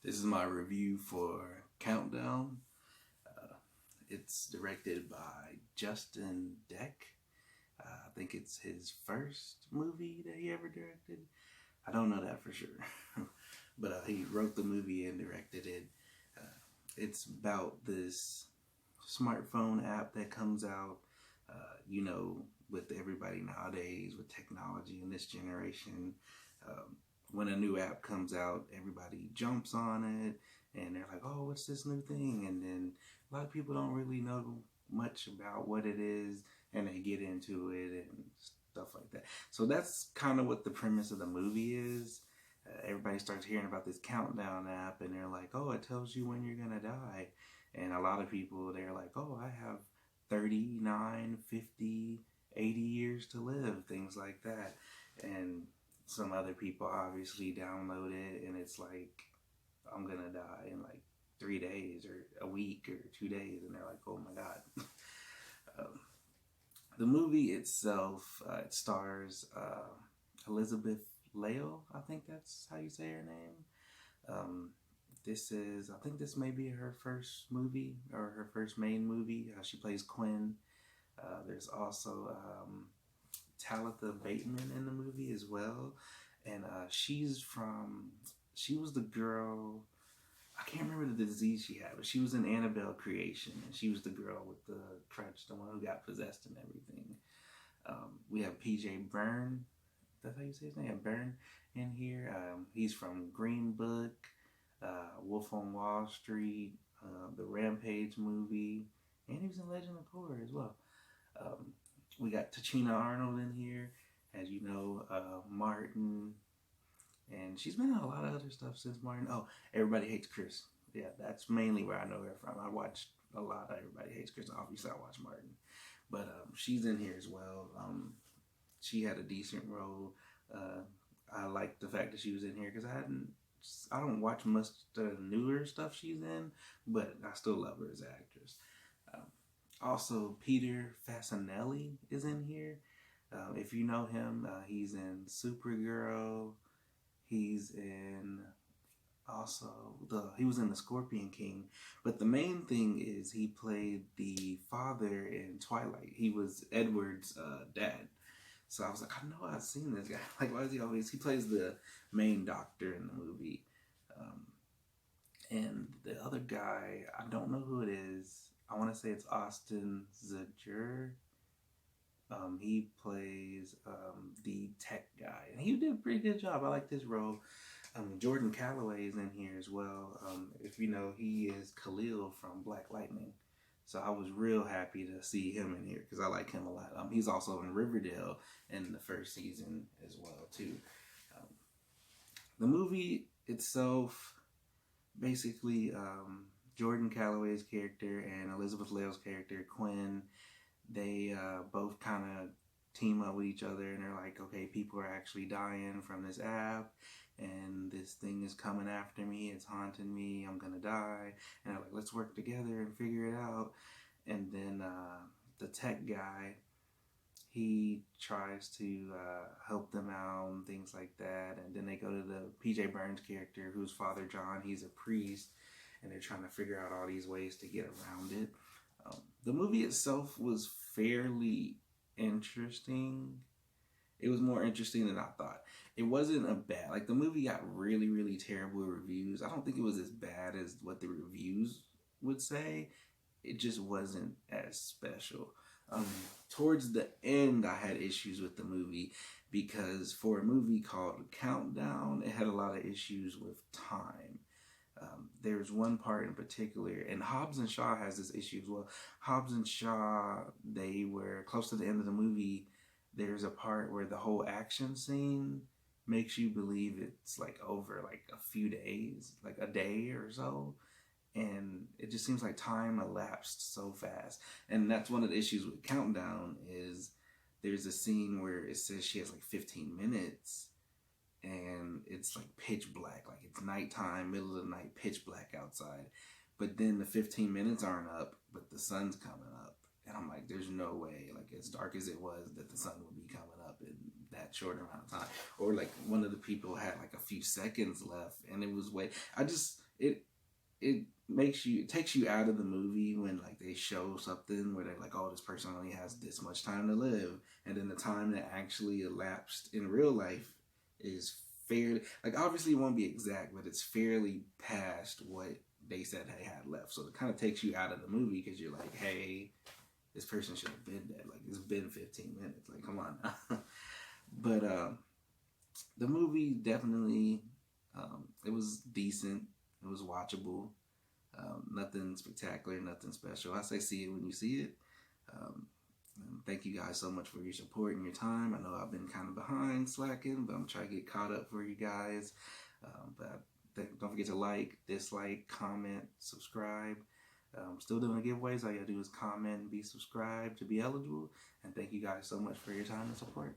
This is my review for Countdown. It's directed by Justin Deck. I think it's his first movie that he ever directed. I don't know that for sure, but he wrote the movie and directed it. It's about this smartphone app that comes out, you know, with everybody nowadays, with technology in this generation. When a new app comes out, everybody jumps on it and they're like, oh, what's this new thing? And then a lot of people don't really know much about what it is and they get into it and stuff like that. So that's kind of what the premise of the movie is. Everybody starts hearing about this countdown app and they're like, oh, it tells you when you're going to die. And a lot of people, they're like, oh, I have 39, 50, 80 years to live, things like that. And some other people obviously download it and it's like, I'm going to die in like 3 days or a week or 2 days. And they're like, oh my God. um, the movie itself, it stars Elizabeth Leo, I think that's how you say her name. I think this may be her first movie or her first main movie. She plays Quinn. There's also Talitha Bateman in the movie as well. And she was the girl, I can't remember the disease she had, but she was in Annabelle Creation. And she was the girl with the crutch, the one who got possessed and everything. We have PJ Byrne. That's how you say his name? Byrne in here. He's from Green Book, Wolf on Wall Street, the Rampage movie, and he was in Legend of Korra as well. We got Tachina Arnold in here, as you know, Martin, and she's been in a lot of other stuff since Martin. Oh, Everybody Hates Chris. Yeah, that's mainly where I know her from. I watched a lot of Everybody Hates Chris. Obviously, I watched Martin, but she's in here as well. She had a decent role. I like the fact that she was in here because I don't watch much the newer stuff she's in, but I still love her as an actress. Um, Also, Peter Fasinelli is in here. If you know him, he's in Supergirl. He's in he was in the Scorpion King. But the main thing is he played the father in Twilight. He was Edward's dad. So I was like, I know I've seen this guy. Like, why is he plays the main doctor in the movie. Um, and the other guy, I don't know who it is. I want to say it's Austin Zajur. He plays the tech guy, and he did a pretty good job. I like this role. Jordan Calloway is in here as well. If you know, he is Khalil from Black Lightning. So I was real happy to see him in here because I like him a lot. He's also in Riverdale in the first season as well too. Um, the movie itself, basically, Jordan Calloway's character and Elizabeth Leo's character Quinn, they both kind of team up with each other and they're like, okay, people are actually dying from this app and this thing is coming after me, it's haunting me, I'm gonna die. And they're like, let's work together and figure it out. And then the tech guy, he tries to help them out and things like that. And then they go to the PJ Burns character, who's Father John. He's a priest, and they're trying to figure out all these ways to get around it. The movie itself was fairly interesting. It was more interesting than I thought. It wasn't a bad, like the movie got really, really terrible reviews. I don't think it was as bad as what the reviews would say. It just wasn't as special. Towards the end, I had issues with the movie because for a movie called Countdown, it had a lot of issues with time. There's one part in particular, and Hobbs and Shaw has this issue as well. Hobbs and Shaw, they were close to the end of the movie. There's a part where the whole action scene makes you believe it's like over like a few days, like a day or so. And it just seems like time elapsed so fast. And that's one of the issues with Countdown is there's a scene where it says she has like 15 minutes and it's like pitch black, like it's nighttime, middle of the night, pitch black outside. But then the 15 minutes aren't up, but the sun's coming up. And I'm like, there's no way, like as dark as it was, that the sun would be coming up in that short amount of time. Or like one of the people had like a few seconds left and it was it it takes you out of the movie when like they show something where they're like, oh, this person only has this much time to live, and then the time that actually elapsed in real life is fairly, like, obviously it won't be exact, but it's fairly past what they said they had left. So it kind of takes you out of the movie because you're like, hey, this person should have been dead. Like, it's been 15 minutes. Like, come on now. But the movie definitely, it was decent. It was watchable. Nothing spectacular, nothing special. I say see it when you see it. Um, Thank you guys so much for your support and your time. I know I've been kind of behind, slacking, but I'm trying to get caught up for you guys. Don't forget to like, dislike, comment, subscribe. Still doing giveaways. All you gotta do is comment and be subscribed to be eligible. And thank you guys so much for your time and support.